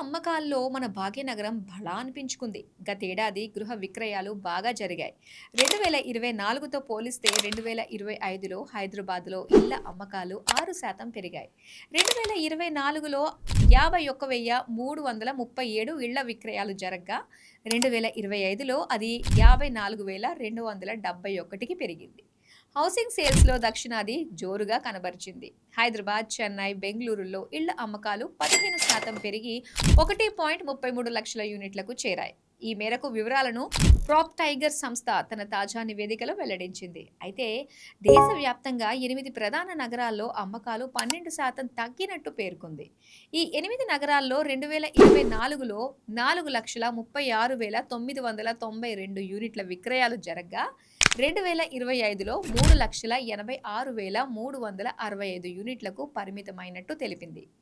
అమ్మకాల్లో మన భాగ్యనగరం బలా అనిపించుకుంది. గతేడాది గృహ విక్రయాలు బాగా జరిగాయి. 2024తో పోలిస్తే 2025లో హైదరాబాద్లో ఇళ్ల అమ్మకాలు 6% పెరిగాయి. 2024లో 51,337 ఇళ్ల విక్రయాలు జరగ్గా 2025లో అది 54,271కి పెరిగింది. హౌసింగ్ సేల్స్‌లో దక్షిణాది జోరుగా కనబరిచింది. హైదరాబాద్, చెన్నై, బెంగుళూరులో ఇళ్ల అమ్మకాలు 15% పెరిగి 1.33 లక్షల యూనిట్లకు చేరాయి. ఈ మేరకు వివరాలను ప్రాప్టైగర్ సంస్థ తన తాజా నివేదికలో వెల్లడించింది. అయితే దేశవ్యాప్తంగా 8 ప్రధాన నగరాల్లో అమ్మకాలు 12% తగ్గినట్టు పేర్కొంది. ఈ 8 నగరాల్లో 2024లో 4,36,992 యూనిట్ల విక్రయాలు జరగ్గా 2025లో 3,86,365 యూనిట్లకు పరిమితమైనట్టు తెలిపింది.